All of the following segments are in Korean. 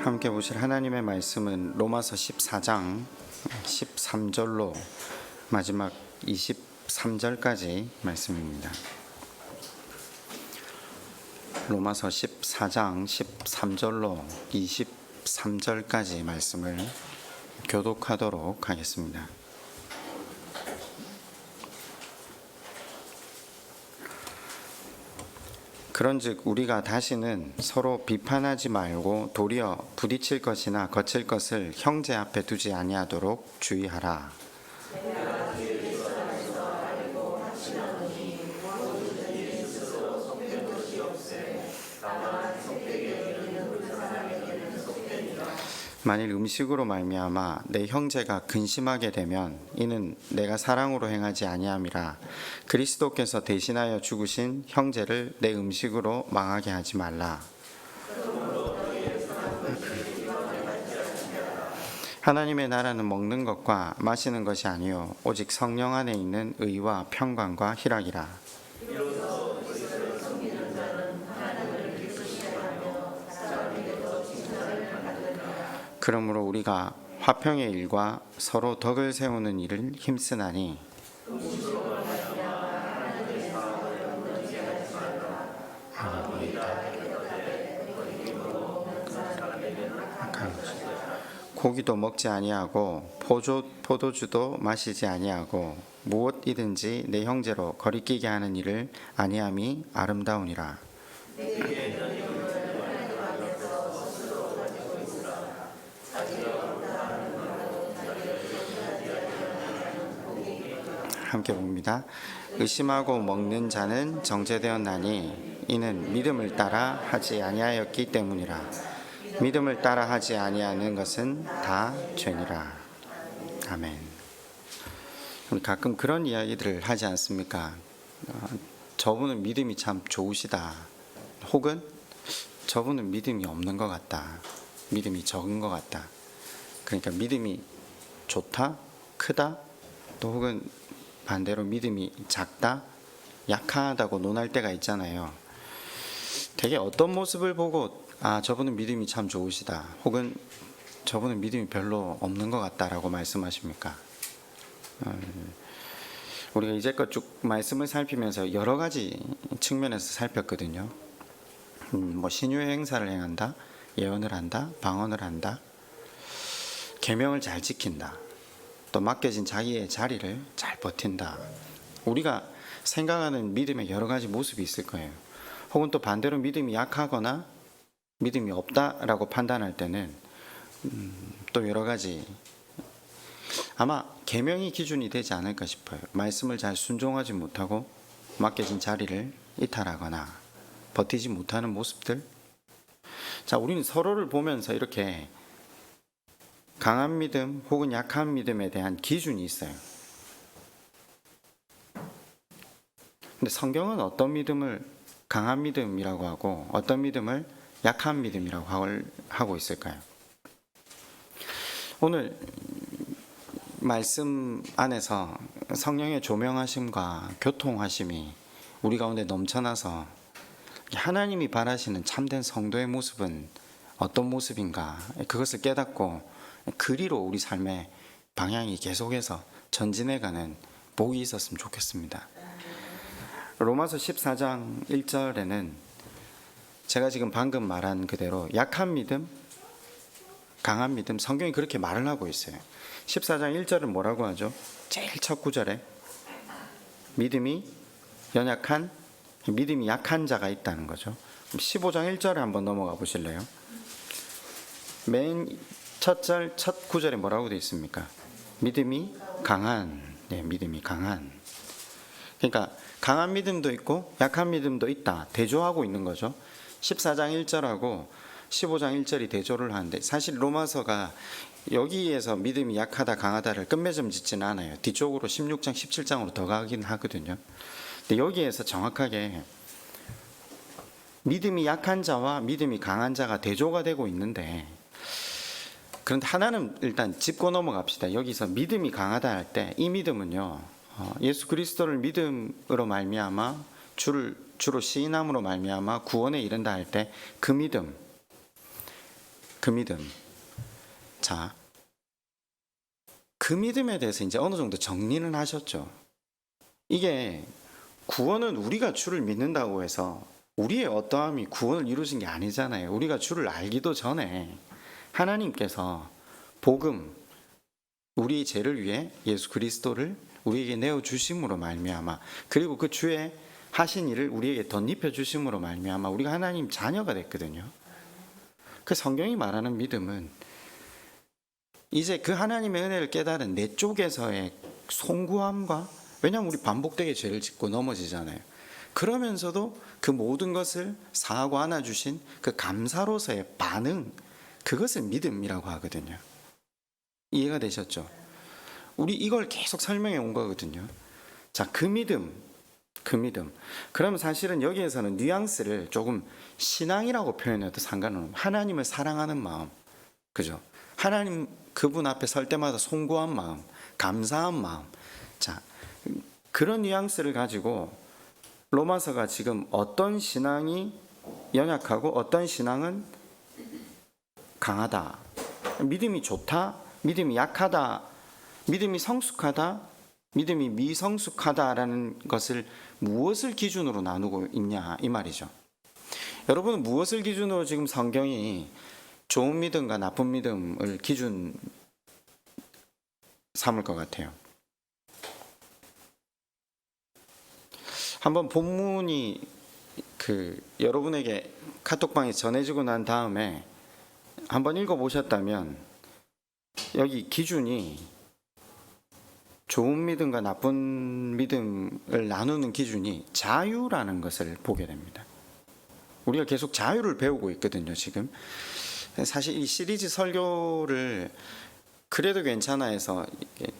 함께 보실 하나님의 말씀은 로마서 14장 13절로 마지막 23절까지 말씀입니다. 로마서 14장 13절로 23절까지 말씀을 교독하도록 하겠습니다. 그런즉 우리가 다시는 서로 비판하지 말고 도리어 부딪힐 것이나 거칠 것을 형제 앞에 두지 아니하도록 주의하라. 만일 음식으로 말미암아 내 형제가 근심하게 되면 이는 내가 사랑으로 행하지 아니함이라. 그리스도께서 대신하여 죽으신 형제를 내 음식으로 망하게 하지 말라. 하나님의 나라는 먹는 것과 마시는 것이 아니요 오직 성령 안에 있는 의와 평강과 희락이라. 그러므로 우리가 화평의 일과 서로 덕을 세우는 일을 힘쓰나니 고기도 먹지 아니하고 포도주도 마시지 아니하고 무엇이든지 내 형제로 거리끼게 하는 일을 아니함이 아름다우니라. 함께 봅니다. 의심하고 먹는 자는 정죄되었나니 이는 믿음을 따라 하지 아니하였기 때문이라. 믿음을 따라 하지 아니하는 것은 다 죄니라. 아멘. 우리 가끔 그런 이야기들을 하지 않습니까? 저분은 믿음이 참 좋으시다. 혹은 저분은 믿음이 없는 것 같다. 믿음이 적은 것 같다. 그러니까 믿음이 좋다, 크다, 또 혹은 반대로 믿음이 작다, 약하다고 논할 때가 있잖아요. 되게 어떤 모습을 보고 저분은 믿음이 참 좋으시다, 혹은 저분은 믿음이 별로 없는 것 같다라고 말씀하십니까? 우리가 이제껏 쭉 말씀을 살피면서 여러 가지 측면에서 살폈거든요. 신유의 행사를 행한다, 예언을 한다, 방언을 한다, 계명을 잘 지킨다, 또 맡겨진 자기의 자리를 잘 버틴다. 우리가 생각하는 믿음의 여러 가지 모습이 있을 거예요. 혹은 또 반대로 믿음이 약하거나 믿음이 없다라고 판단할 때는 또 여러 가지, 아마 계명이 기준이 되지 않을까 싶어요. 말씀을 잘 순종하지 못하고 맡겨진 자리를 이탈하거나 버티지 못하는 모습들. 자, 우리는 서로를 보면서 이렇게 강한 믿음 혹은 약한 믿음에 대한 기준이 있어요. 근데 성경은 어떤 믿음을 강한 믿음이라고 하고 어떤 믿음을 약한 믿음이라고 하고 있을까요? 오늘 말씀 안에서 성령의 조명하심과 교통하심이 우리 가운데 넘쳐나서 하나님이 바라시는 참된 성도의 모습은 어떤 모습인가, 그것을 깨닫고 그리로 우리 삶의 방향이 계속해서 전진해가는 복이 있었으면 좋겠습니다. 로마서 14장 1절에는 제가 지금 방금 말한 그대로 약한 믿음, 강한 믿음, 성경이 그렇게 말을 하고 있어요. 14장 1절은 뭐라고 하죠? 제일 첫 구절에 믿음이 약한 자가 있다는 거죠. 15장 1절에 한번 넘어가 보실래요? 맨 첫 절, 첫 구절에 뭐라고 되어 있습니까? 믿음이 강한. 믿음이 강한. 그러니까 강한 믿음도 있고 약한 믿음도 있다. 대조하고 있는 거죠. 14장 1절하고 15장 1절이 대조를 하는데, 사실 로마서가 여기에서 믿음이 약하다 강하다를 끝맺음 짓지는 않아요. 뒤쪽으로 16장 17장으로 더 가긴 하거든요. 근데 여기에서 정확하게 믿음이 약한 자와 믿음이 강한 자가 대조가 되고 있는데, 그런데 하나는 일단 짚고 넘어갑시다. 여기서 믿음이 강하다 할 때 이 믿음은요, 예수 그리스도를 믿음으로 말미암아 주로 시인함으로 말미암아 구원에 이른다 할 때 그 믿음, 그 믿음. 자, 그 믿음에 대해서 이제 어느 정도 정리는 하셨죠. 이게 구원은 우리가 주를 믿는다고 해서 우리의 어떠함이 구원을 이루신 게 아니잖아요. 우리가 주를 알기도 전에 하나님께서 복음, 우리 죄를 위해 예수 그리스도를 우리에게 내어 주심으로 말미암아, 그리고 그 주의 하신 일을 우리에게 덧입혀 주심으로 말미암아 우리가 하나님 자녀가 됐거든요. 그 성경이 말하는 믿음은 이제 그 하나님의 은혜를 깨달은 내 쪽에서의 송구함과, 왜냐하면 우리 반복되게 죄를 짓고 넘어지잖아요. 그러면서도 그 모든 것을 사하고 안아주신 그 감사로서의 반응, 그것을 믿음이라고 하거든요. 이해가 되셨죠? 우리 이걸 계속 설명해 온 거거든요. 자, 그 믿음. 그럼 사실은 여기에서는 뉘앙스를 조금 신앙이라고 표현해도 상관은 없어요. 하나님을 사랑하는 마음, 그죠? 하나님 그분 앞에 설 때마다 송구한 마음, 감사한 마음. 자, 그런 뉘앙스를 가지고 로마서가 지금 어떤 신앙이 연약하고 어떤 신앙은 강하다, 믿음이 좋다, 믿음이 약하다, 믿음이 성숙하다, 믿음이 미성숙하다라는 것을 무엇을 기준으로 나누고 있냐 이 말이죠. 여러분은 무엇을 기준으로 지금 성경이 좋은 믿음과 나쁜 믿음을 기준 삼을 것 같아요? 한번 본문이 여러분에게 카톡방에 전해지고 난 다음에 한번 읽어보셨다면 여기 기준이 좋은 믿음과 나쁜 믿음을 나누는 기준이 자유라는 것을 보게 됩니다. 우리가 계속 자유를 배우고 있거든요, 지금. 사실 이 시리즈 설교를 그래도 괜찮아 해서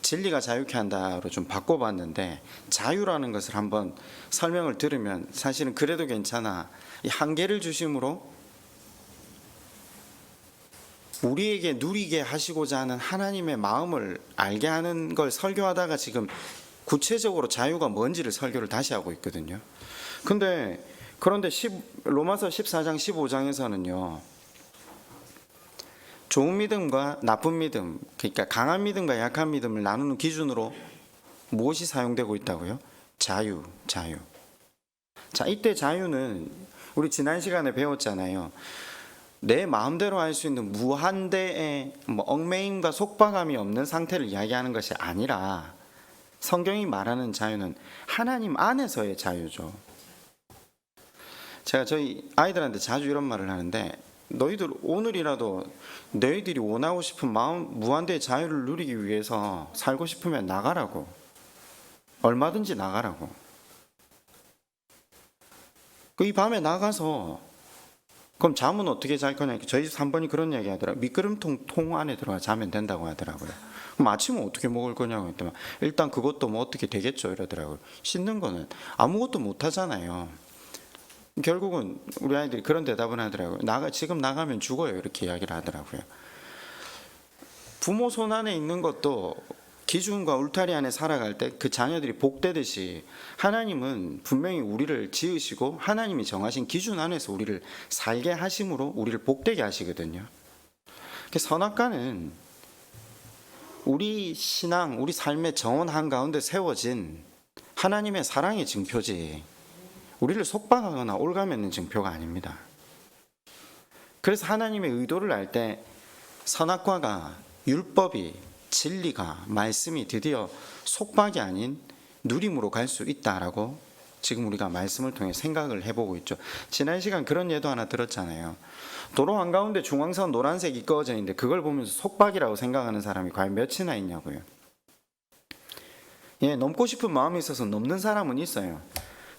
진리가 자유케 한다로 좀 바꿔봤는데, 자유라는 것을 한번 설명을 들으면 사실은 그래도 괜찮아 이 한계를 주심으로 우리에게 누리게 하시고자 하는 하나님의 마음을 알게 하는 걸 설교하다가 지금 구체적으로 자유가 뭔지를 설교를 다시 하고 있거든요. 그런데 로마서 14장 15장에서는요 좋은 믿음과 나쁜 믿음, 그러니까 강한 믿음과 약한 믿음을 나누는 기준으로 무엇이 사용되고 있다고요? 자유. 자, 이때 자유는 우리 지난 시간에 배웠잖아요. 내 마음대로 할 수 있는 무한대의 얽매임과 속박함이 없는 상태를 이야기하는 것이 아니라, 성경이 말하는 자유는 하나님 안에서의 자유죠. 제가 저희 아이들한테 자주 이런 말을 하는데, 너희들 오늘이라도 너희들이 원하고 싶은 마음 무한대의 자유를 누리기 위해서 살고 싶으면 나가라고. 얼마든지 나가라고. 이 밤에 나가서 그럼 잠은 어떻게 잘 거냐? 저희 3번이 그런 이야기 하더라고요. 미끄럼통 통 안에 들어가 자면 된다고 하더라고요. 그럼 아침은 어떻게 먹을 거냐고 했더니 일단 그것도 뭐 어떻게 되겠죠 이러더라고요. 씻는 거는 아무것도 못 하잖아요. 결국은 우리 아이들이 그런 대답을 하더라고요. 지금 나가면 죽어요 이렇게 이야기를 하더라고요. 부모 손 안에 있는 것도 기준과 울타리 안에 살아갈 때 그 자녀들이 복되듯이, 하나님은 분명히 우리를 지으시고 하나님이 정하신 기준 안에서 우리를 살게 하심으로 우리를 복되게 하시거든요. 선악과는 우리 신앙, 우리 삶의 정원 한가운데 세워진 하나님의 사랑의 증표지, 우리를 속박하거나 올가매는 증표가 아닙니다. 그래서 하나님의 의도를 알 때 선악과가, 율법이, 진리가, 말씀이 드디어 속박이 아닌 누림으로 갈 수 있다라고 지금 우리가 말씀을 통해 생각을 해보고 있죠. 지난 시간 그런 예도 하나 들었잖아요. 도로 한가운데 중앙선 노란색이 그어져 있는데 그걸 보면서 속박이라고 생각하는 사람이 과연 몇이나 있냐고요. 넘고 싶은 마음이 있어서 넘는 사람은 있어요.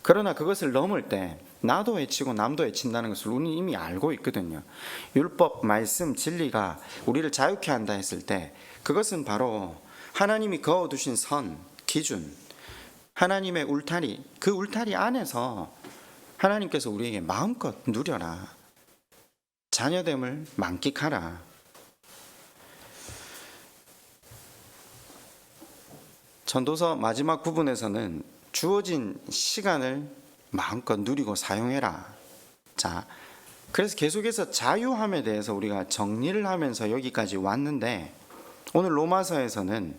그러나 그것을 넘을 때 나도 해치고 남도 해친다는 것을 우리는 이미 알고 있거든요. 율법, 말씀, 진리가 우리를 자유케 한다 했을 때 그것은 바로 하나님이 그어두신 선, 기준, 하나님의 울타리, 그 울타리 안에서 하나님께서 우리에게 마음껏 누려라, 자녀됨을 만끽하라. 전도서 마지막 부분에서는 주어진 시간을 마음껏 누리고 사용해라. 자, 그래서 계속해서 자유함에 대해서 우리가 정리를 하면서 여기까지 왔는데, 오늘 로마서에서는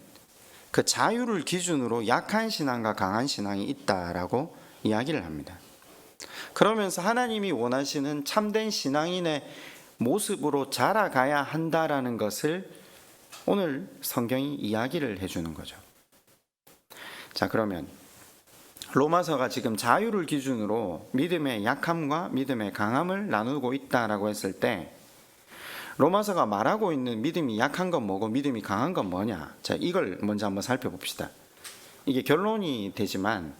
그 자유를 기준으로 약한 신앙과 강한 신앙이 있다라고 이야기를 합니다. 그러면서 하나님이 원하시는 참된 신앙인의 모습으로 자라가야 한다라는 것을 오늘 성경이 이야기를 해주는 거죠. 자, 그러면 로마서가 지금 자유를 기준으로 믿음의 약함과 믿음의 강함을 나누고 있다라고 했을 때, 로마서가 말하고 있는 믿음이 약한 건 뭐고 믿음이 강한 건 뭐냐? 자, 이걸 먼저 한번 살펴봅시다. 이게 결론이 되지만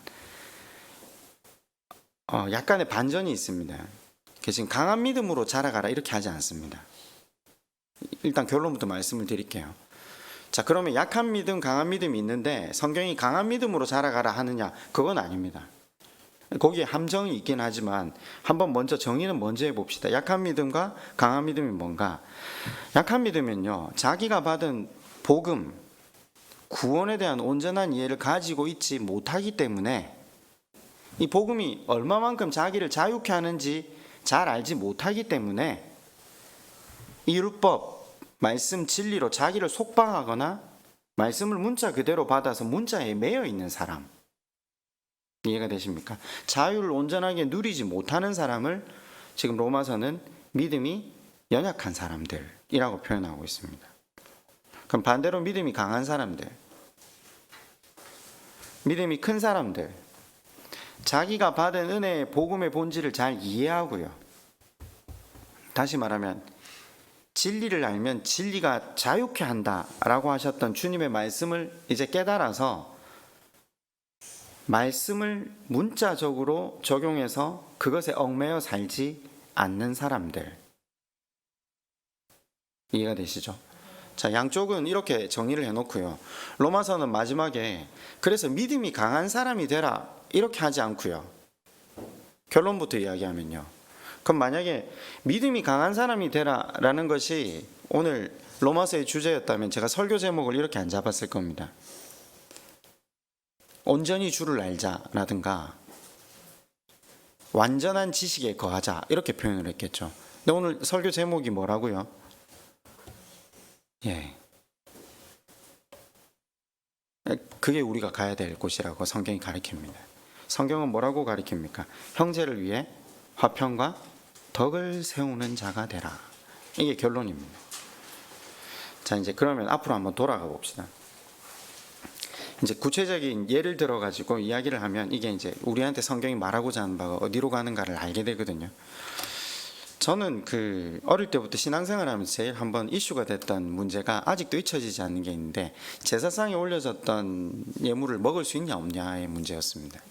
약간의 반전이 있습니다. 지금 강한 믿음으로 자라가라 이렇게 하지 않습니다. 일단 결론부터 말씀을 드릴게요. 자, 그러면 약한 믿음, 강한 믿음이 있는데 성경이 강한 믿음으로 자라가라 하느냐? 그건 아닙니다. 거기에 함정이 있긴 하지만 한번 먼저 정의는 먼저 해봅시다. 약한 믿음과 강한 믿음이 뭔가? 약한 믿음은요, 자기가 받은 복음, 구원에 대한 온전한 이해를 가지고 있지 못하기 때문에, 이 복음이 얼마만큼 자기를 자유케 하는지 잘 알지 못하기 때문에 이 율법, 말씀, 진리로 자기를 속방하거나 말씀을 문자 그대로 받아서 문자에 매여 있는 사람, 이해가 되십니까? 자유를 온전하게 누리지 못하는 사람을 지금 로마서는 믿음이 연약한 사람들이라고 표현하고 있습니다. 그럼 반대로 믿음이 강한 사람들, 믿음이 큰 사람들, 자기가 받은 은혜의 복음의 본질을 잘 이해하고요, 다시 말하면 진리를 알면 진리가 자유케 한다라고 하셨던 주님의 말씀을 이제 깨달아서 말씀을 문자적으로 적용해서 그것에 얽매여 살지 않는 사람들, 이해가 되시죠? 자, 양쪽은 이렇게 정리를 해놓고요, 로마서는 마지막에 그래서 믿음이 강한 사람이 되라 이렇게 하지 않고요, 결론부터 이야기하면요, 그럼 만약에 믿음이 강한 사람이 되라 라는 것이 오늘 로마서의 주제였다면 제가 설교 제목을 이렇게 안 잡았을 겁니다. 온전히 주를 알자라든가 완전한 지식에 거하자 이렇게 표현을 했겠죠. 근데 오늘 설교 제목이 뭐라고요? 그게 우리가 가야 될 곳이라고 성경이 가르칩니다. 성경은 뭐라고 가르칩니까? 형제를 위해 화평과 덕을 세우는 자가 되라. 이게 결론입니다. 자, 이제 그러면 앞으로 한번 돌아가 봅시다. 이제 구체적인 예를 들어 가지고 이야기를 하면 이게 이제 우리한테 성경이 말하고자 하는 바가 어디로 가는가를 알게 되거든요. 저는 어릴 때부터 신앙생활하면서 제일 한번 이슈가 됐던 문제가 아직도 잊혀지지 않는 게 있는데, 제사상에 올려졌던 예물을 먹을 수 있냐 없냐의 문제였습니다.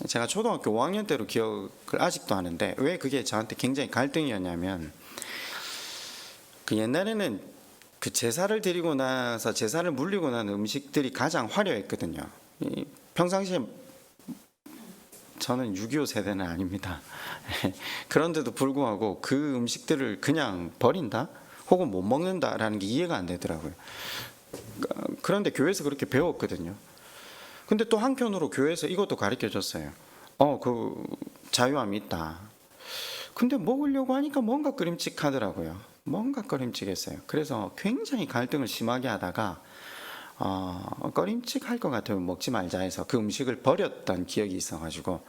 제가 초등학교 5학년 때로 기억을 아직도 하는데, 왜 그게 저한테 굉장히 갈등이었냐면, 옛날에는 제사를 드리고 나서 제사를 물리고 난 음식들이 가장 화려했거든요. 평상시에 저는 6.25 세대는 아닙니다. 그런데도 불구하고 그 음식들을 그냥 버린다? 혹은 못 먹는다라는 게 이해가 안 되더라고요. 그런데 교회에서 그렇게 배웠거든요. 근데 또 한편으로 교회에서 이것도 가르쳐 줬어요. 자유함이 있다. 근데 먹으려고 하니까 뭔가 꺼림칙하더라고요. 뭔가 꺼림칙했어요. 그래서 굉장히 갈등을 심하게 하다가 꺼림칙할 것 같으면 먹지 말자 해서 그 음식을 버렸던 기억이 있어가지고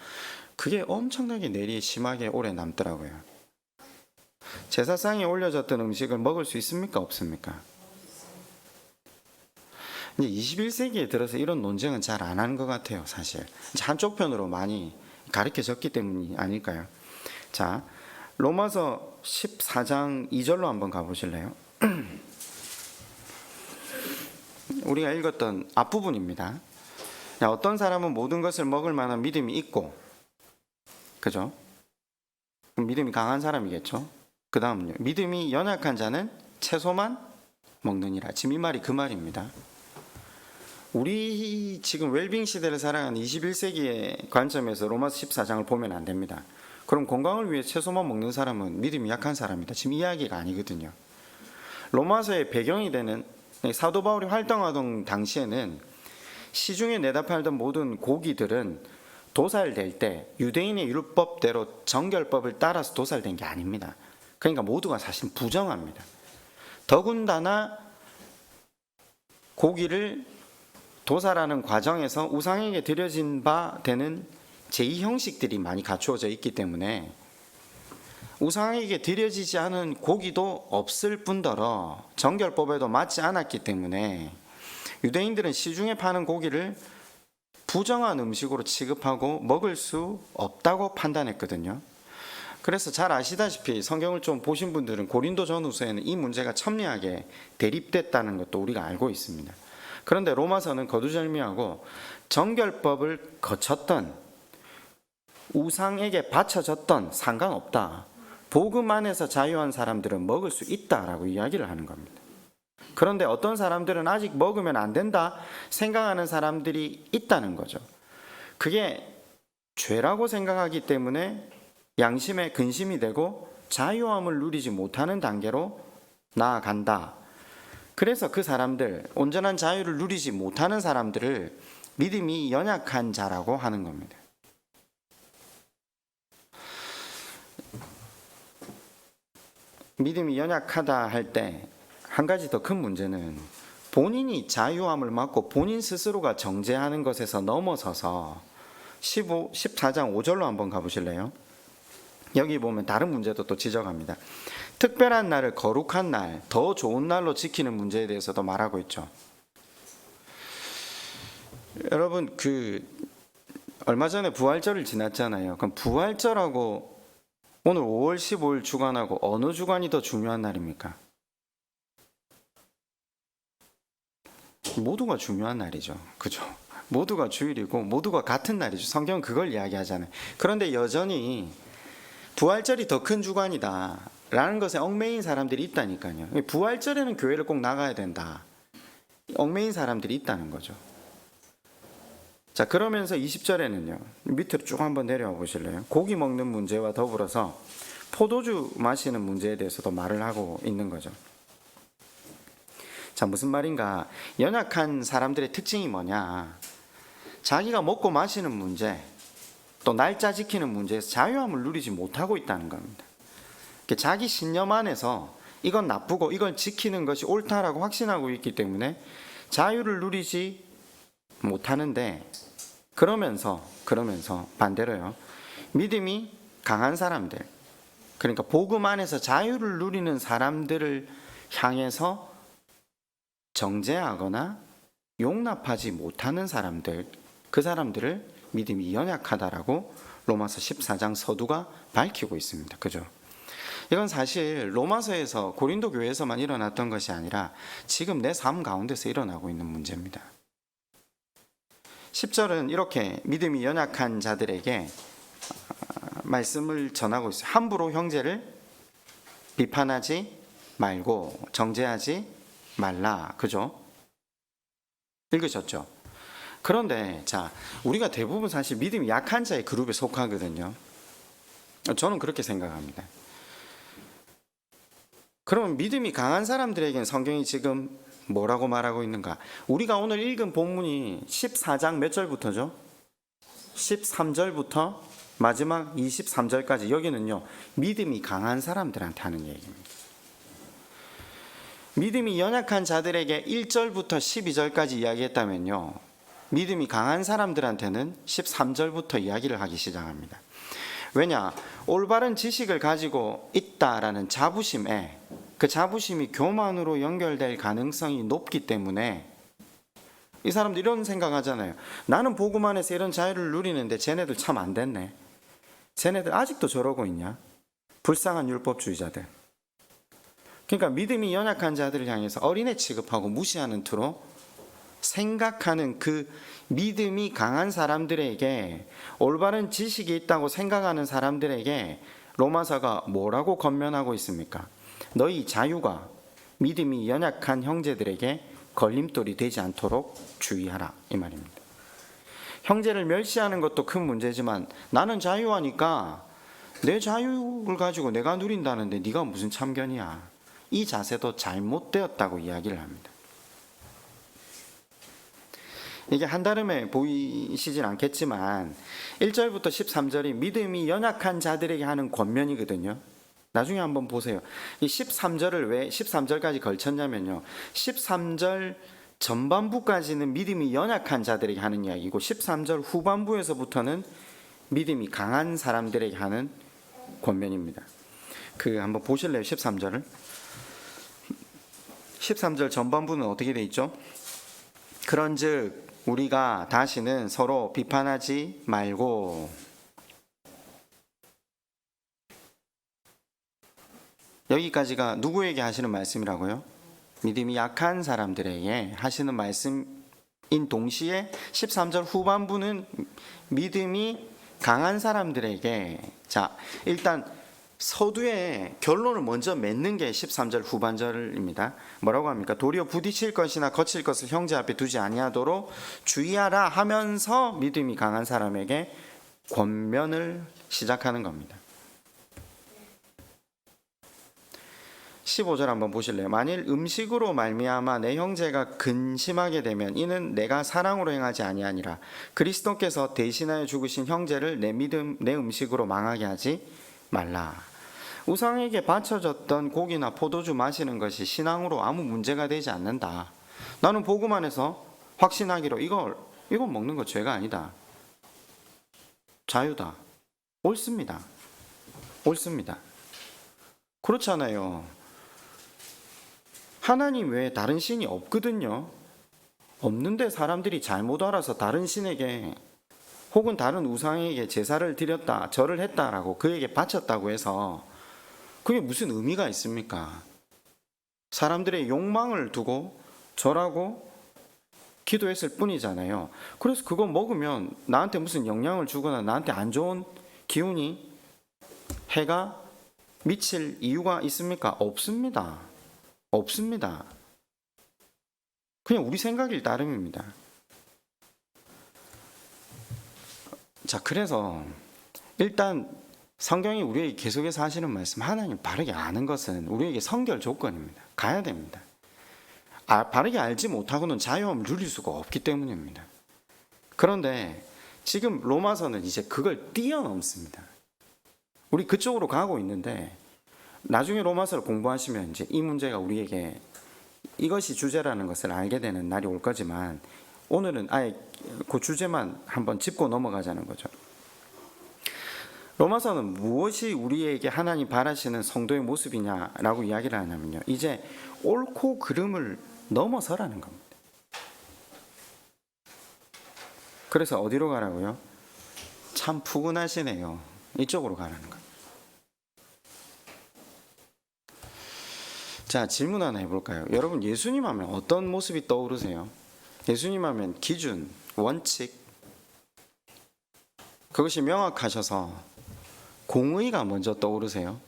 그게 엄청나게 내리 심하게 오래 남더라고요. 제사상에 올려졌던 음식을 먹을 수 있습니까? 없습니까? 이제 21세기에 들어서 이런 논쟁은 잘 안 하는 것 같아요, 사실. 한쪽 편으로 많이 가르쳐졌기 때문이 아닐까요? 자, 로마서 14장 2절로 한번 가보실래요? 우리가 읽었던 앞부분입니다. 어떤 사람은 모든 것을 먹을 만한 믿음이 있고, 그죠? 믿음이 강한 사람이겠죠? 그 다음은요, 믿음이 연약한 자는 채소만 먹느니라. 지금 이 말이 그 말입니다. 우리 지금 웰빙 시대를 살아가는 21세기의 관점에서 로마서 14장을 보면 안 됩니다. 그럼 건강을 위해 채소만 먹는 사람은 믿음이 약한 사람이다. 지금 이야기가 아니거든요. 로마서의 배경이 되는 사도 바울이 활동하던 당시에는 시중에 내다 팔던 모든 고기들은 도살될 때 유대인의 율법대로 정결법을 따라서 도살된 게 아닙니다. 그러니까 모두가 사실 부정합니다. 더군다나 고기를 도살하는 과정에서 우상에게 드려진 바 되는 제2 형식들이 많이 갖추어져 있기 때문에 우상에게 드려지지 않은 고기도 없을 뿐더러 정결법에도 맞지 않았기 때문에 유대인들은 시중에 파는 고기를 부정한 음식으로 취급하고 먹을 수 없다고 판단했거든요. 그래서 잘 아시다시피 성경을 좀 보신 분들은 고린도 전후서에는 이 문제가 첨예하게 대립됐다는 것도 우리가 알고 있습니다. 그런데 로마서는 거두절미하고 정결법을 거쳤던 우상에게 바쳐졌던 상관없다. 복음 안에서 자유한 사람들은 먹을 수 있다라고 이야기를 하는 겁니다. 그런데 어떤 사람들은 아직 먹으면 안 된다 생각하는 사람들이 있다는 거죠. 그게 죄라고 생각하기 때문에 양심에 근심이 되고 자유함을 누리지 못하는 단계로 나아간다. 그래서 그 사람들, 온전한 자유를 누리지 못하는 사람들을 믿음이 연약한 자라고 하는 겁니다. 믿음이 연약하다 할 때 한 가지 더 큰 문제는 본인이 자유함을 맡고 본인 스스로가 정죄하는 것에서 넘어서서 14장 5절로 한번 가보실래요? 여기 보면 다른 문제도 또 지적합니다. 특별한 날을 거룩한 날, 더 좋은 날로 지키는 문제에 대해서도 말하고 있죠. 여러분, 얼마 전에 부활절을 지났잖아요. 그럼 부활절하고 오늘 5월 15일 주간하고 어느 주간이 더 중요한 날입니까? 모두가 중요한 날이죠. 그죠? 모두가 주일이고 모두가 같은 날이죠. 성경은 그걸 이야기하잖아요. 그런데 여전히 부활절이 더 큰 주간이다 라는 것에 얽매인 사람들이 있다니까요. 부활절에는 교회를 꼭 나가야 된다. 얽매인 사람들이 있다는 거죠. 자, 그러면서 20절에는요. 밑으로 쭉 한번 내려와 보실래요? 고기 먹는 문제와 더불어서 포도주 마시는 문제에 대해서도 말을 하고 있는 거죠. 자, 무슨 말인가? 연약한 사람들의 특징이 뭐냐? 자기가 먹고 마시는 문제, 또 날짜 지키는 문제에서 자유함을 누리지 못하고 있다는 겁니다. 자기 신념 안에서 이건 나쁘고 이걸 지키는 것이 옳다라고 확신하고 있기 때문에 자유를 누리지 못하는데, 그러면서 반대로요, 믿음이 강한 사람들, 그러니까 복음 안에서 자유를 누리는 사람들을 향해서 정죄하거나 용납하지 못하는 사람들, 그 사람들을 믿음이 연약하다라고 로마서 14장 서두가 밝히고 있습니다. 그죠? 이건 사실 로마서에서 고린도 교회에서만 일어났던 것이 아니라 지금 내 삶 가운데서 일어나고 있는 문제입니다. 10절은 이렇게 믿음이 연약한 자들에게 말씀을 전하고 있어요. 함부로 형제를 비판하지 말고 정죄하지 말라. 그죠? 읽으셨죠? 그런데 자, 우리가 대부분 사실 믿음이 약한 자의 그룹에 속하거든요. 저는 그렇게 생각합니다. 그러면 믿음이 강한 사람들에게는 성경이 지금 뭐라고 말하고 있는가? 우리가 오늘 읽은 본문이 14장 몇 절부터죠? 13절부터 마지막 23절까지. 여기는요, 믿음이 강한 사람들한테 하는 얘기입니다. 믿음이 연약한 자들에게 1절부터 12절까지 이야기했다면요, 믿음이 강한 사람들한테는 13절부터 이야기를 하기 시작합니다. 왜냐? 올바른 지식을 가지고 있다라는 자부심에, 그 자부심이 교만으로 연결될 가능성이 높기 때문에 이 사람들 이런 생각하잖아요. 나는 복음 안에서 이런 자유를 누리는데 쟤네들 참 안 됐네. 쟤네들 아직도 저러고 있냐? 불쌍한 율법주의자들. 그러니까 믿음이 연약한 자들을 향해서 어린애 취급하고 무시하는 투로 생각하는 그 믿음이 강한 사람들에게, 올바른 지식이 있다고 생각하는 사람들에게 로마서가 뭐라고 권면하고 있습니까? 너희 자유가 믿음이 연약한 형제들에게 걸림돌이 되지 않도록 주의하라, 이 말입니다. 형제를 멸시하는 것도 큰 문제지만 나는 자유하니까 내 자유를 가지고 내가 누린다는데 네가 무슨 참견이야, 이 자세도 잘못되었다고 이야기를 합니다. 이게 한다름에 보이시진 않겠지만 1절부터 13절이 믿음이 연약한 자들에게 하는 권면이거든요. 나중에 한번 보세요. 이 13절을 왜 13절까지 걸쳤냐면요, 13절 전반부까지는 믿음이 연약한 자들에게 하는 이야기고 13절 후반부에서부터는 믿음이 강한 사람들에게 하는 권면입니다. 한번 보실래요? 13절을. 13절 전반부는 어떻게 돼 있죠? 그런즉 우리가 다시는 서로 비판하지 말고, 여기까지가 누구에게 하시는 말씀이라고요? 믿음이 약한 사람들에게 하시는 말씀인 동시에 13절 후반부는 믿음이 강한 사람들에게, 자, 일단 서두에 결론을 먼저 맺는 게 13절 후반절입니다. 뭐라고 합니까? 도리어 부딪힐 것이나 거칠 것을 형제 앞에 두지 아니하도록 주의하라 하면서 믿음이 강한 사람에게 권면을 시작하는 겁니다. 15절 한번 보실래요? 만일 음식으로 말미암아 내 형제가 근심하게 되면 이는 내가 사랑으로 행하지 아니하니라. 그리스도께서 대신하여 죽으신 형제를 내 음식으로 망하게 하지 말라. 우상에게 바쳐졌던 고기나 포도주 마시는 것이 신앙으로 아무 문제가 되지 않는다. 나는 보고만 해서 확신하기로 이걸 먹는 거 죄가 아니다, 자유다, 옳습니다. 그렇잖아요. 하나님 외에 다른 신이 없거든요. 없는데 사람들이 잘못 알아서 다른 신에게 혹은 다른 우상에게 제사를 드렸다, 절을 했다라고 그에게 바쳤다고 해서 그게 무슨 의미가 있습니까? 사람들의 욕망을 두고 절하고 기도했을 뿐이잖아요. 그래서 그거 먹으면 나한테 무슨 영향을 주거나 나한테 안 좋은 기운이, 해가 미칠 이유가 있습니까? 없습니다. 그냥 우리 생각일 따름입니다. 자, 그래서 일단 성경이 우리에게 계속해서 하시는 말씀, 하나님 바르게 아는 것은 우리에게 선결 조건입니다. 가야 됩니다. 바르게 알지 못하고는 자유함을 누릴 수가 없기 때문입니다. 그런데 지금 로마서는 이제 그걸 뛰어넘습니다. 우리 그쪽으로 가고 있는데 나중에 로마서를 공부하시면 이제 이 문제가 우리에게 이것이 주제라는 것을 알게 되는 날이 올 거지만, 오늘은 아예 그 주제만 한번 짚고 넘어가자는 거죠. 로마서는 무엇이 우리에게 하나님 바라시는 성도의 모습이냐라고 이야기를 하냐면요, 이제 옳고 그름을 넘어서라는 겁니다. 그래서 어디로 가라고요? 참 푸근하시네요. 이쪽으로 가라는 겁니다. 자, 질문 하나 해볼까요? 여러분, 예수님 하면 어떤 모습이 떠오르세요? 예수님 하면 기준, 원칙, 그것이 명확하셔서 공의가 먼저 떠오르세요?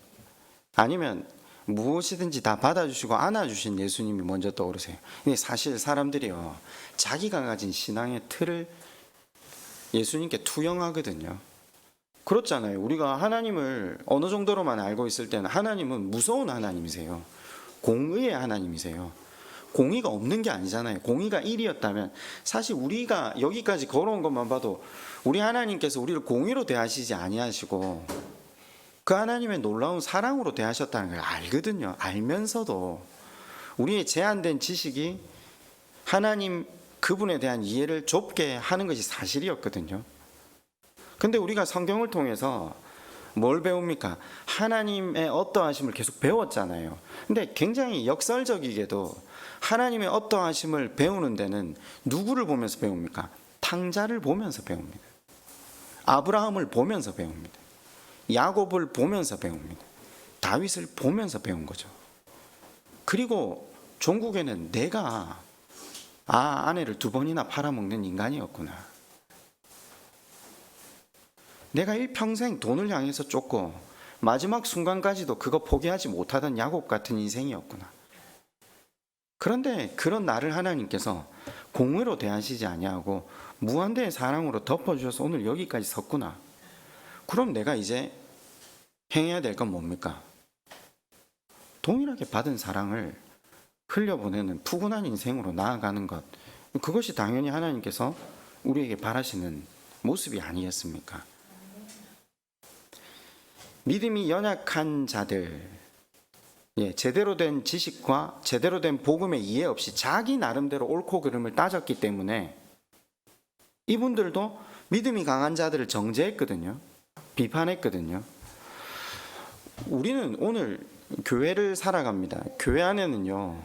아니면 무엇이든지 다 받아주시고 안아주신 예수님이 먼저 떠오르세요? 근데 사실 사람들이요, 자기가 가진 신앙의 틀을 예수님께 투영하거든요. 그렇잖아요. 우리가 하나님을 어느 정도로만 알고 있을 때는 하나님은 무서운 하나님이세요. 공의의 하나님이세요. 공의가 없는 게 아니잖아요. 공의가 1이었다면 사실 우리가 여기까지 걸어온 것만 봐도 우리 하나님께서 우리를 공의로 대하시지 아니하시고 그 하나님의 놀라운 사랑으로 대하셨다는 걸 알거든요. 알면서도 우리의 제한된 지식이 하나님 그분에 대한 이해를 좁게 하는 것이 사실이었거든요. 근데 우리가 성경을 통해서 뭘 배웁니까? 하나님의 어떠하심을 계속 배웠잖아요. 근데 굉장히 역설적이게도 하나님의 어떠하심을 배우는 데는 누구를 보면서 배웁니까? 탕자를 보면서 배웁니다. 아브라함을 보면서 배웁니다. 야곱을 보면서 배웁니다. 다윗을 보면서 배운 거죠. 그리고 종국에는 내가 아내를 2번이나 팔아먹는 인간이었구나. 내가 일평생 돈을 향해서 쫓고 마지막 순간까지도 그거 포기하지 못하던 야곱 같은 인생이었구나. 그런데 그런 나를 하나님께서 공의로 대하시지 아니하고 무한대의 사랑으로 덮어주셔서 오늘 여기까지 섰구나. 그럼 내가 이제 행해야 될 건 뭡니까? 동일하게 받은 사랑을 흘려보내는 푸근한 인생으로 나아가는 것, 그것이 당연히 하나님께서 우리에게 바라시는 모습이 아니겠습니까? 믿음이 연약한 자들, 제대로 된 지식과 제대로 된 복음의 이해 없이 자기 나름대로 옳고 그름을 따졌기 때문에 이분들도 믿음이 강한 자들을 정죄했거든요. 비판했거든요. 우리는 오늘 교회를 살아갑니다. 교회 안에는요,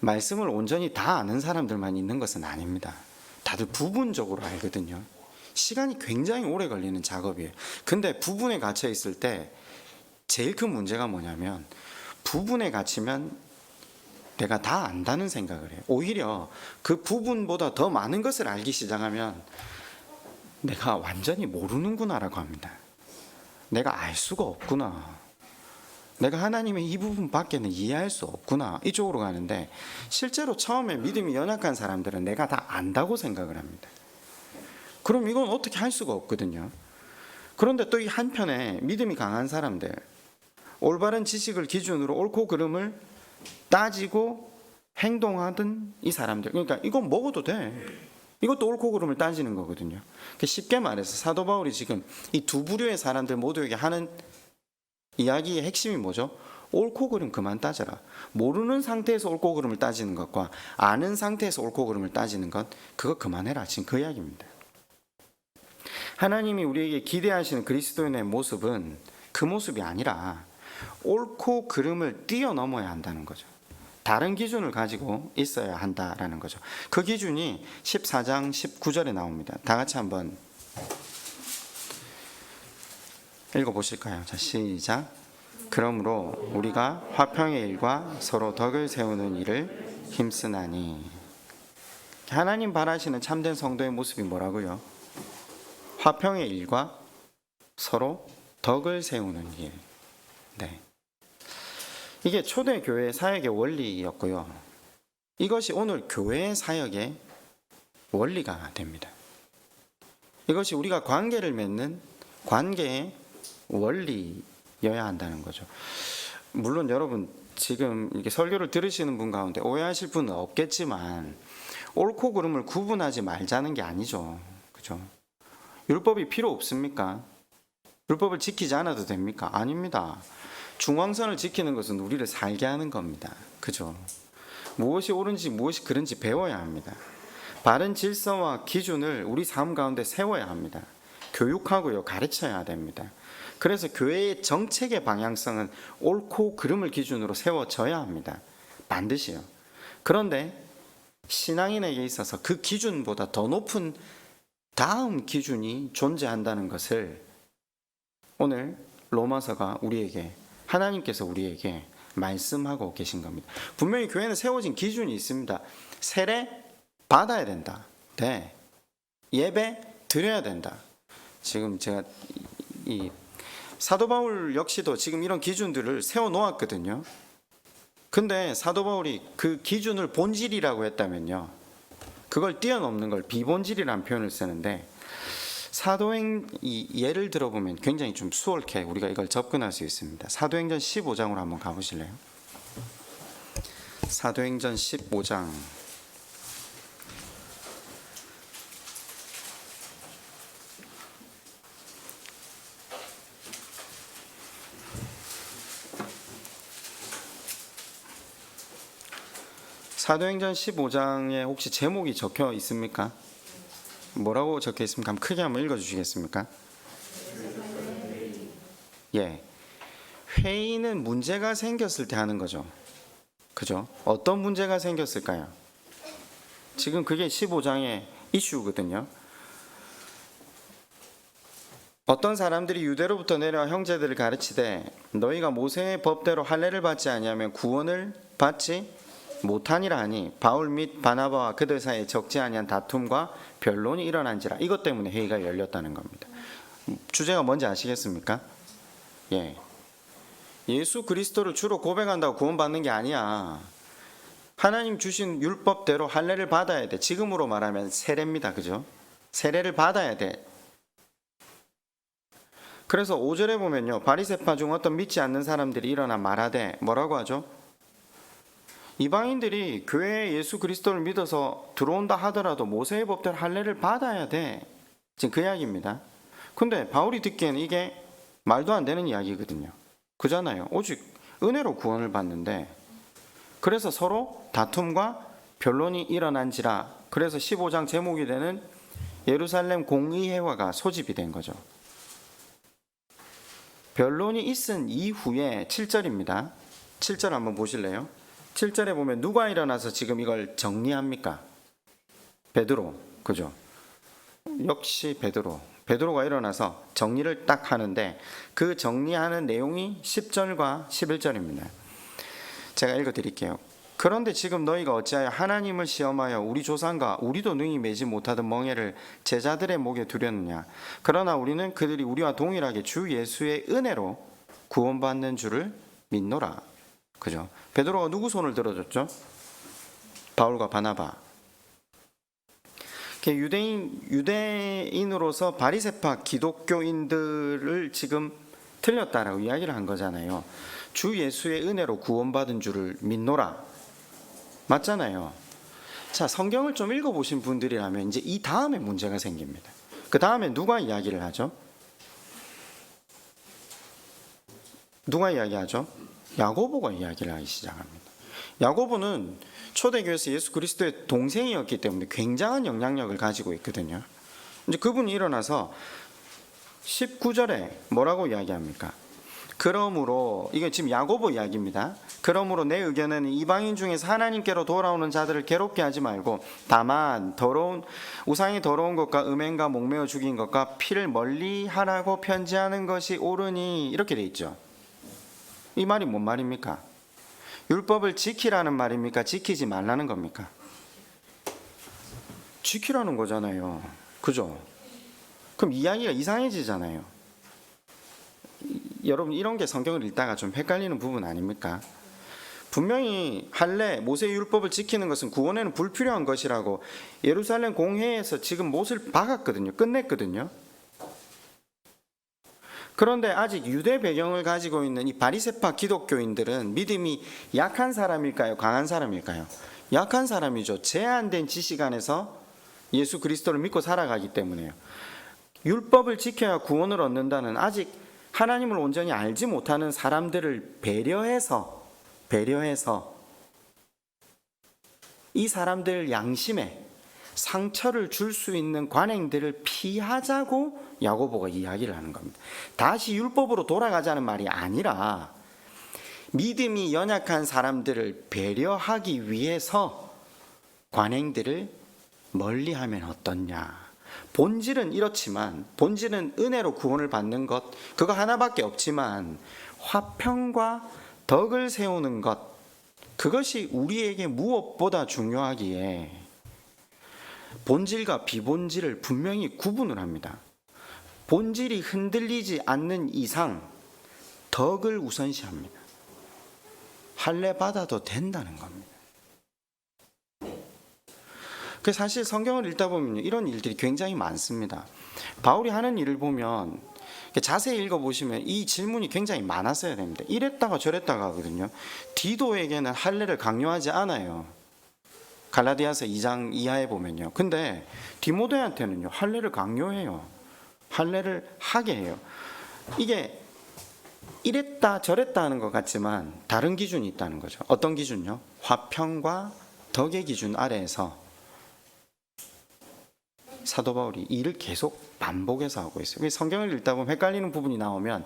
말씀을 온전히 다 아는 사람들만 있는 것은 아닙니다. 다들 부분적으로 알거든요. 시간이 굉장히 오래 걸리는 작업이에요. 근데 부분에 갇혀 있을 때 제일 큰 문제가 뭐냐면, 부분에 갇히면 내가 다 안다는 생각을 해요. 오히려 그 부분보다 더 많은 것을 알기 시작하면 내가 완전히 모르는구나라고 합니다. 내가 알 수가 없구나. 내가 하나님의 이 부분 밖에는 이해할 수 없구나. 이쪽으로 가는데, 실제로 처음에 믿음이 연약한 사람들은 내가 다 안다고 생각을 합니다. 그럼 이건 어떻게 할 수가 없거든요. 그런데 또 이 한편에 믿음이 강한 사람들, 올바른 지식을 기준으로 옳고 그름을 따지고 행동하던 이 사람들, 그러니까 이건 먹어도 돼. 이것도 옳고 그름을 따지는 거거든요. 쉽게 말해서 사도 바울이 지금 이 두 부류의 사람들 모두에게 하는 이야기의 핵심이 뭐죠? 옳고 그름 그만 따져라. 모르는 상태에서 옳고 그름을 따지는 것과 아는 상태에서 옳고 그름을 따지는 것, 그거 그만해라. 지금 그 이야기입니다. 하나님이 우리에게 기대하시는 그리스도인의 모습은 그 모습이 아니라 옳고 그름을 뛰어넘어야 한다는 거죠. 다른 기준을 가지고 있어야 한다라는 거죠. 그 기준이 14장 19절에 나옵니다. 다 같이 한번 읽어보실까요? 자, 시작. 그러므로 우리가 화평의 일과 서로 덕을 세우는 일을 힘쓰나니. 하나님 바라시는 참된 성도의 모습이 뭐라고요? 화평의 일과 서로 덕을 세우는 일. 네. 이게 초대 교회 사역의 원리였고요. 이것이 오늘 교회 사역의 원리가 됩니다. 이것이 우리가 관계를 맺는 관계의 원리여야 한다는 거죠. 물론 여러분 지금 이렇게 설교를 들으시는 분 가운데 오해하실 분은 없겠지만, 옳고 그름을 구분하지 말자는 게 아니죠. 그죠? 율법이 필요 없습니까? 율법을 지키지 않아도 됩니까? 아닙니다. 중앙선을 지키는 것은 우리를 살게 하는 겁니다. 그죠? 무엇이 옳은지 무엇이 그른지 배워야 합니다. 바른 질서와 기준을 우리 삶 가운데 세워야 합니다. 교육하고요, 가르쳐야 됩니다. 그래서 교회의 정책의 방향성은 옳고 그름을 기준으로 세워져야 합니다. 반드시요. 그런데 신앙인에게 있어서 그 기준보다 더 높은 다음 기준이 존재한다는 것을 오늘 로마서가 우리에게, 하나님께서 우리에게 말씀하고 계신 겁니다. 분명히 교회는 세워진 기준이 있습니다. 세례 받아야 된다. 네. 예배 드려야 된다. 지금 제가 이 사도 바울 역시도 지금 이런 기준들을 세워 놓았거든요. 근데 사도 바울이 그 기준을 본질이라고 했다면요, 그걸 뛰어넘는 걸 비본질이라는 표현을 쓰는데, 사도행 예를 들어보면 굉장히 좀 수월케 우리가 이걸 접근할 수 있습니다. 사도행전 15장으로 한번 가보실래요? 사도행전 15장. 사도행전 15장에 혹시 제목이 적혀 있습니까? 뭐라고 적혀 있습니까? 한번 크게 한번 읽어주시겠습니까? 예, 회의는 문제가 생겼을 때 하는 거죠. 그죠? 어떤 문제가 생겼을까요? 지금 그게 15장의 이슈거든요. 어떤 사람들이 유대로부터 내려와 형제들을 가르치되, 너희가 모세의 법대로 할례를 받지 아니하면 구원을 받지 못하니라 하니, 바울 및 바나바와 그들 사이에 적지 아니한 다툼과 변론이 일어난지라. 이것 때문에 회의가 열렸다는 겁니다. 주제가 뭔지 아시겠습니까? 예, 예수 그리스도를 주로 고백한다고 구원받는 게 아니야. 하나님 주신 율법대로 할례를 받아야 돼. 지금으로 말하면 세례입니다. 그죠? 세례를 받아야 돼. 그래서 5절에 보면요, 바리새파 중 어떤 믿지 않는 사람들이 일어나 말하되, 뭐라고 하죠? 이방인들이 교회에 예수 그리스도를 믿어서 들어온다 하더라도 모세의 법대로 할례를 받아야 돼. 지금 그 이야기입니다. 근데 바울이 듣기에는 이게 말도 안 되는 이야기거든요. 그잖아요. 오직 은혜로 구원을 받는데, 그래서 서로 다툼과 변론이 일어난지라, 그래서 15장 제목이 되는 예루살렘 공의회화가 소집이 된 거죠. 변론이 있은 이후에 7절입니다. 7절 한번 보실래요? 7절에 보면 누가 일어나서 지금 이걸 정리합니까? 베드로, 그죠? 역시 베드로가 일어나서 정리를 딱 하는데, 그 정리하는 내용이 10절과 11절입니다. 제가 읽어드릴게요. 그런데 지금 너희가 어찌하여 하나님을 시험하여 우리 조상과 우리도 능히 매지 못하던 멍에를 제자들의 목에 두렸느냐. 그러나 우리는 그들이 우리와 동일하게 주 예수의 은혜로 구원받는 줄을 믿노라. 그죠? 베드로가 누구 손을 들어줬죠? 바울과 바나바. 유대인으로서 바리새파 기독교인들을 지금 틀렸다라고 이야기를 한 거잖아요. 주 예수의 은혜로 구원받은 줄을 믿노라. 맞잖아요. 자, 성경을 좀 읽어보신 분들이라면 이제 이 다음에 문제가 생깁니다. 그 다음에 누가 이야기를 하죠? 누가 이야기하죠? 야고보가 이야기를 하기 시작합니다. 야고보는 초대교회에서 예수 그리스도의 동생이었기 때문에 굉장한 영향력을 가지고 있거든요. 이제 그분이 일어나서 19절에 뭐라고 이야기합니까? 그러므로, 이게 지금 야고보 이야기입니다. 그러므로 내 의견에는 이방인 중에서 하나님께로 돌아오는 자들을 괴롭게 하지 말고, 다만 우상이 더러운 것과 음행과 목매어 죽인 것과 피를 멀리 하라고 편지하는 것이 옳으니, 이렇게 돼 있죠. 이 말이 뭔 말입니까? 율법을 지키라는 말입니까? 지키지 말라는 겁니까? 지키라는 거잖아요. 그죠? 그럼 이야기가 이상해지잖아요. 여러분, 이런 게 성경을 읽다가 좀 헷갈리는 부분 아닙니까? 분명히 할례, 모세의 율법을 지키는 것은 구원에는 불필요한 것이라고 예루살렘 공회에서 지금 못을 박았거든요. 끝냈거든요. 그런데 아직 유대 배경을 가지고 있는 이 바리새파 기독교인들은 믿음이 약한 사람일까요? 강한 사람일까요? 약한 사람이죠. 제한된 지식 안에서 예수 그리스도를 믿고 살아가기 때문에요. 율법을 지켜야 구원을 얻는다는, 아직 하나님을 온전히 알지 못하는 사람들을 배려해서 이 사람들 양심에 상처를 줄 수 있는 관행들을 피하자고 야고보가 이야기를 하는 겁니다. 다시 율법으로 돌아가자는 말이 아니라 믿음이 연약한 사람들을 배려하기 위해서 관행들을 멀리하면 어떻냐. 본질은 이렇지만, 본질은 은혜로 구원을 받는 것, 그거 하나밖에 없지만 화평과 덕을 세우는 것, 그것이 우리에게 무엇보다 중요하기에 본질과 비본질을 분명히 구분을 합니다. 본질이 흔들리지 않는 이상 덕을 우선시합니다. 할례 받아도 된다는 겁니다. 그 사실 성경을 읽다 보면 이런 일들이 굉장히 많습니다. 바울이 하는 일을 보면 자세히 읽어보시면 이 질문이 굉장히 많았어야 됩니다. 이랬다가 저랬다가 하거든요. 디도에게는 할례를 강요하지 않아요. 갈라디아서 2장 이하에 보면요. 근데 디모데한테는요, 할례를 강요해요. 할례를 하게 해요. 이게 이랬다 저랬다 하는 것 같지만 다른 기준이 있다는 거죠. 어떤 기준요? 화평과 덕의 기준 아래에서 사도 바울이 일을 계속 반복해서 하고 있어요. 성경을 읽다 보면 헷갈리는 부분이 나오면,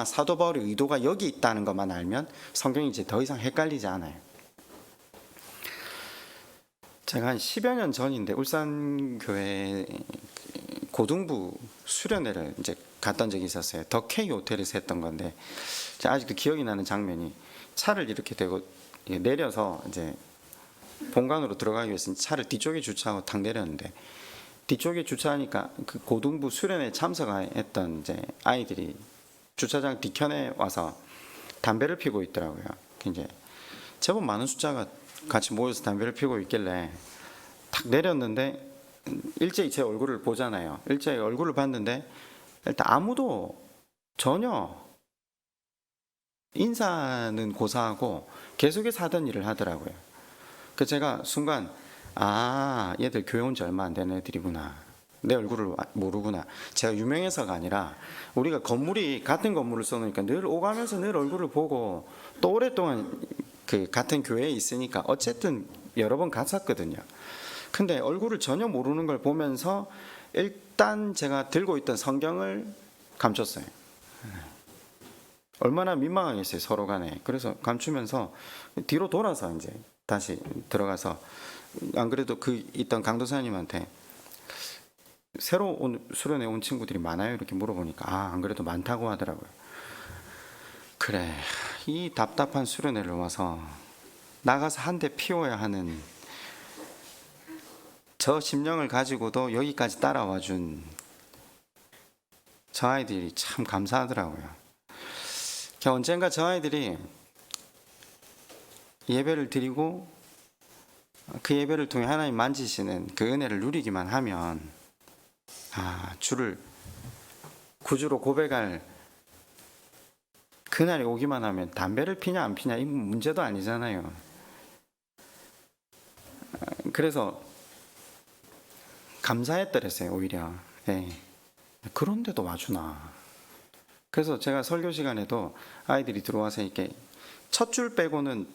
사도 바울의 의도가 여기 있다는 것만 알면 성경이 이제 더 이상 헷갈리지 않아요. 제가 한 10여 년 전인데 울산교회 고등부 수련회를 이제 갔던 적이 있었어요. 더 K 호텔에서 했던 건데, 제가 아직도 기억이 나는 장면이, 차를 이렇게 대고 내려서 이제 본관으로 들어가기 위해서 차를 뒤쪽에 주차하고 탁 내렸는데, 뒤쪽에 주차하니까 그 고등부 수련회 참석했던 이제 아이들이 주차장 뒤편에 와서 담배를 피우고 있더라고요. 이제 제법 많은 숫자가 같이 모여서 담배를 피우고 있길래 탁 내렸는데, 일제히 제 얼굴을 보잖아요. 일제히 얼굴을 봤는데 일단 아무도 전혀 인사는 고사하고 계속해서 하던 일을 하더라고요. 그 제가 순간 얘들 교회 온 지 얼마 안 된 애들이구나. 내 얼굴을 모르구나. 제가 유명해서가 아니라 우리가 건물이 같은 건물을 써놓으니까 늘 오가면서 늘 얼굴을 보고 또 오랫동안 그 같은 교회에 있으니까 어쨌든 여러 번 갔었거든요. 근데 얼굴을 전혀 모르는 걸 보면서 일단 제가 들고 있던 성경을 감췄어요. 얼마나 민망하겠어요, 서로 간에. 그래서 감추면서 뒤로 돌아서 이제 다시 들어가서, 안 그래도 그 있던 강도사님한테 새로 수련회 온 친구들이 많아요? 이렇게 물어보니까 안 그래도 많다고 하더라고요. 그래, 이 답답한 수련회를 와서 나가서 한 대 피워야 하는 저 심령을 가지고도 여기까지 따라와 준 저 아이들이 참 감사하더라고요. 언젠가 저 아이들이 예배를 드리고 그 예배를 통해 하나님 만지시는 그 은혜를 누리기만 하면 주를 구주로 고백할 그날이 오기만 하면 담배를 피냐 안 피냐 이 문제도 아니잖아요. 그래서 감사했더랬어요, 오히려. 네. 그런데도 와주나. 그래서 제가 설교 시간에도 아이들이 들어와서 이렇게 첫 줄 빼고는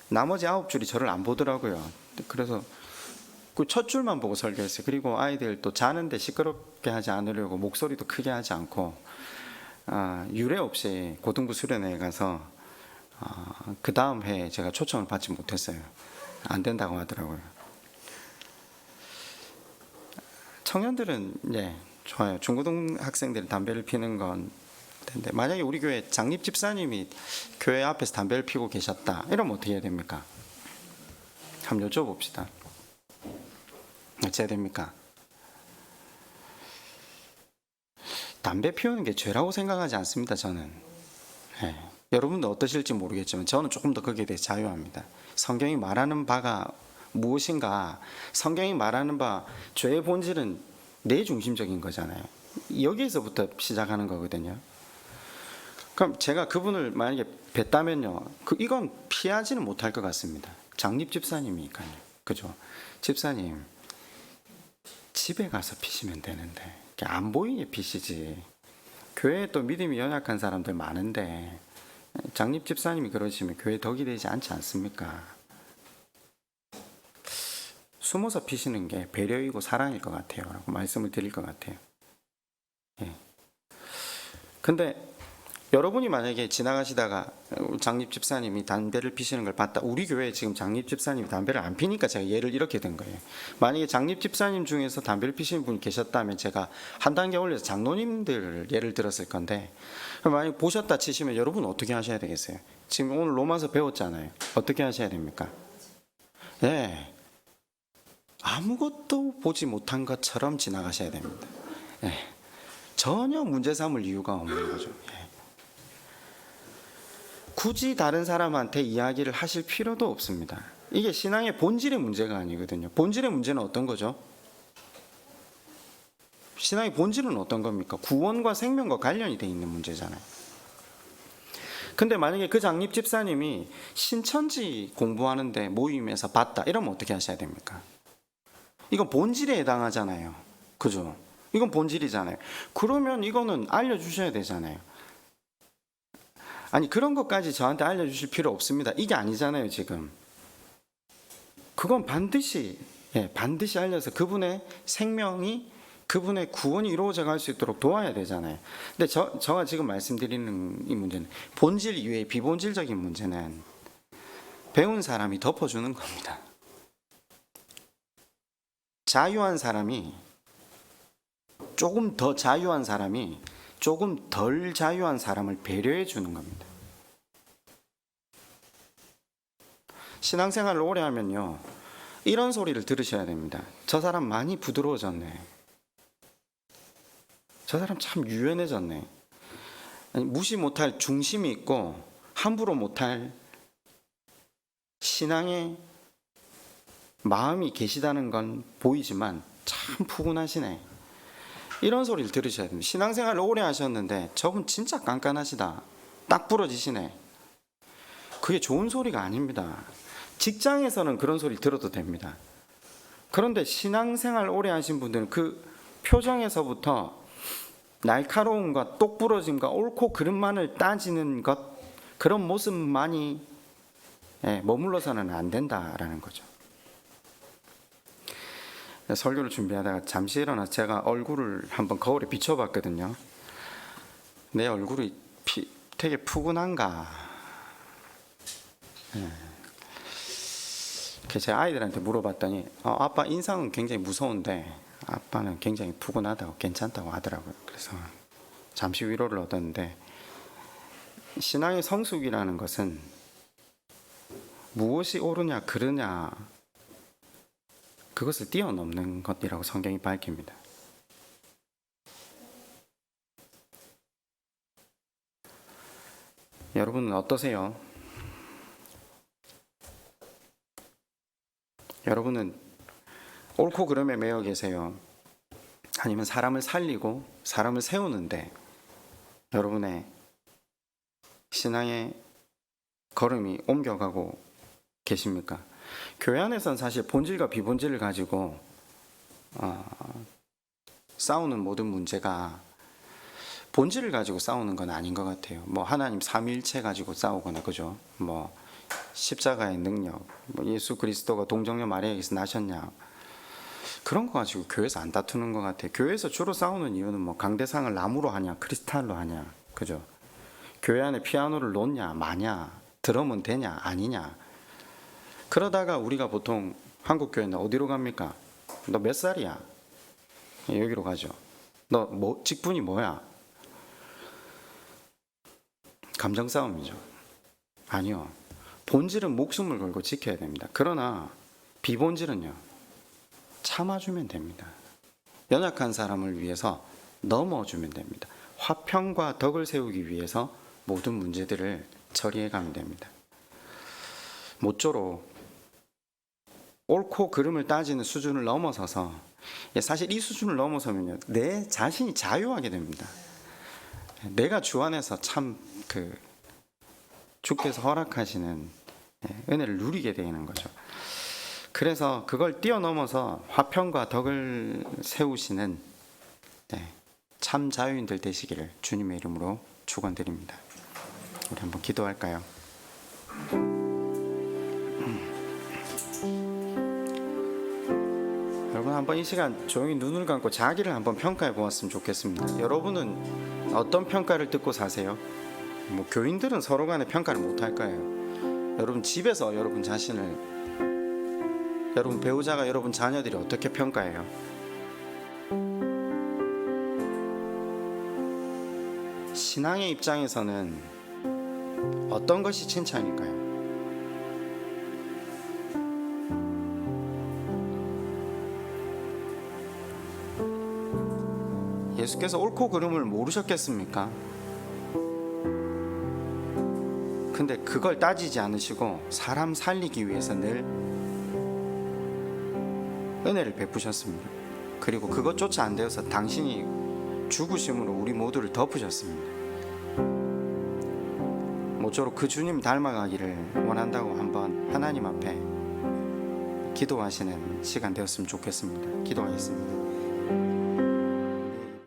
나머지 9줄이 저를 안 보더라고요. 그래서 그 첫 줄만 보고 설교했어요. 그리고 아이들 또 자는데 시끄럽게 하지 않으려고 목소리도 크게 하지 않고 유례 없이 고등부 수련회에 가서 그 다음 해에 제가 초청을 받지 못했어요. 안 된다고 하더라고요. 청년들은 좋아요. 중고등학생들이 담배를 피는 건 텐데, 만약에 우리 교회 장립 집사님이 교회 앞에서 담배를 피고 계셨다 이러면 어떻게 해야 됩니까? 한번 여쭤봅시다. 어찌해야 됩니까? 담배 피우는 게 죄라고 생각하지 않습니다. 저는. 여러분도 어떠실지 모르겠지만 저는 조금 더 거기에 대해 자유합니다. 성경이 말하는 바가 무엇인가, 성경이 말하는 바 죄의 본질은 내 중심적인 거잖아요. 여기에서부터 시작하는 거거든요. 그럼 제가 그분을 만약에 뵀다면요, 이건 피하지는 못할 것 같습니다. 장립 집사님이니까요. 그죠? 집사님, 집에 가서 피시면 되는데 안 보이게 피시지. 교회에 또 믿음이 연약한 사람들 많은데 장립 집사님이 그러시면 교회 덕이 되지 않지 않습니까? 숨어서 피시는 게 배려이고 사랑일 것 같아요 라고 말씀을 드릴 것 같아요. 근데 여러분이 만약에 지나가시다가 장립 집사님이 담배를 피시는 걸 봤다. 우리 교회에 지금 장립 집사님이 담배를 안 피니까 제가 예를 이렇게 든 거예요. 만약에 장립 집사님 중에서 담배를 피시는 분이 계셨다면 제가 한 단계 올려서 장로님들 예를 들었을 건데, 만약에 보셨다 치시면 여러분 어떻게 하셔야 되겠어요? 지금 오늘 로마서 배웠잖아요. 어떻게 하셔야 됩니까? 아무것도 보지 못한 것처럼 지나가셔야 됩니다. 전혀 문제 삼을 이유가 없는 거죠. 굳이 다른 사람한테 이야기를 하실 필요도 없습니다. 이게 신앙의 본질의 문제가 아니거든요. 본질의 문제는 어떤 거죠? 신앙의 본질은 어떤 겁니까? 구원과 생명과 관련이 돼 있는 문제잖아요. 근데 만약에 그 장립 집사님이 신천지 공부하는데 모임에서 봤다 이러면 어떻게 하셔야 됩니까? 이건 본질에 해당하잖아요. 그죠? 이건 본질이잖아요. 그러면 이거는 알려주셔야 되잖아요. 아니, 그런 것까지 저한테 알려주실 필요 없습니다. 이게 아니잖아요, 지금. 그건 반드시 알려서 그분의 생명이, 그분의 구원이 이루어져 갈 수 있도록 도와야 되잖아요. 근데 저가 지금 말씀드리는 이 문제는, 본질 이외의 비본질적인 문제는 배운 사람이 덮어주는 겁니다. 자유한 사람이, 조금 더 자유한 사람이 조금 덜 자유한 사람을 배려해 주는 겁니다. 신앙생활을 오래 하면요, 이런 소리를 들으셔야 됩니다. 저 사람 많이 부드러워졌네. 저 사람 참 유연해졌네. 아니, 무시 못할 중심이 있고 함부로 못할 신앙의 마음이 계시다는 건 보이지만 참 푸근하시네. 이런 소리를 들으셔야 됩니다. 신앙생활을 오래 하셨는데 저분 진짜 깐깐하시다, 딱 부러지시네, 그게 좋은 소리가 아닙니다. 직장에서는 그런 소리 들어도 됩니다. 그런데 신앙생활 오래 하신 분들은 그 표정에서부터 날카로움과 똑부러짐과 옳고 그름만을 따지는 것, 그런 모습만이 머물러서는 안 된다라는 거죠. 설교를 준비하다가 잠시 일어나 제가 얼굴을 한번 거울에 비춰봤거든요. 내 얼굴이 되게 푸근한가. 제 아이들한테 물어봤더니 아빠 인상은 굉장히 무서운데 아빠는 굉장히 푸근하다고 괜찮다고 하더라고요. 그래서 잠시 위로를 얻었는데, 신앙의 성숙이라는 것은 무엇이 옳으냐 그르냐 그것을 뛰어넘는 것이라고 성경이 밝힙니다. 여러분은 어떠세요? 여러분은 옳고 그름에 매여 계세요? 아니면 사람을 살리고 사람을 세우는데 여러분의 신앙의 걸음이 옮겨가고 계십니까? 교회 안에서는 사실 본질과 비본질을 가지고 싸우는 모든 문제가 본질을 가지고 싸우는 건 아닌 것 같아요. 뭐 하나님 삼위일체 가지고 싸우거나, 그죠? 뭐 십자가의 능력, 뭐 예수 그리스도가 동정녀 마리아에게서 나셨냐, 그런 거 가지고 교회에서 안 다투는 것 같아요. 교회에서 주로 싸우는 이유는 뭐 강대상을 나무로 하냐 크리스탈로 하냐, 그죠? 교회 안에 피아노를 놓냐 마냐, 드럼은 되냐 아니냐. 그러다가 우리가 보통 한국 교회는 어디로 갑니까? 너 몇 살이야? 여기로 가죠. 너 뭐 직분이 뭐야? 감정 싸움이죠. 아니요. 본질은 목숨을 걸고 지켜야 됩니다. 그러나 비본질은요, 참아주면 됩니다. 연약한 사람을 위해서 넘어주면 됩니다. 화평과 덕을 세우기 위해서 모든 문제들을 처리해 가면 됩니다. 모쪼록 옳고 그름을 따지는 수준을 넘어서서, 사실 이 수준을 넘어서면요, 내 자신이 자유하게 됩니다. 내가 주 안에서 참 주께서 허락하시는 은혜를 누리게 되는 거죠. 그래서 그걸 뛰어넘어서 화평과 덕을 세우시는 참 자유인들 되시기를 주님의 이름으로 축원드립니다. 우리 한번 기도할까요? 여러분, 한번 이 시간 조용히 눈을 감고 자기를 한번 평가해 보았으면 좋겠습니다. 여러분은 어떤 평가를 듣고 사세요? 뭐 교인들은 서로 간에 평가를 못 할 거예요. 여러분 집에서 여러분 자신을, 여러분 배우자가 여러분 자녀들이 어떻게 평가해요? 신앙의 입장에서는 어떤 것이 칭찬일까요? 예수께서 옳고 그름을 모르셨겠습니까? 근데 그걸 따지지 않으시고 사람 살리기 위해서 늘 은혜를 베푸셨습니다. 그리고 그것조차 안 되어서 당신이 죽으심으로 우리 모두를 덮으셨습니다. 모쪼록 그 주님 닮아가기를 원한다고 한번 하나님 앞에 기도하시는 시간 되었으면 좋겠습니다. 기도하겠습니다.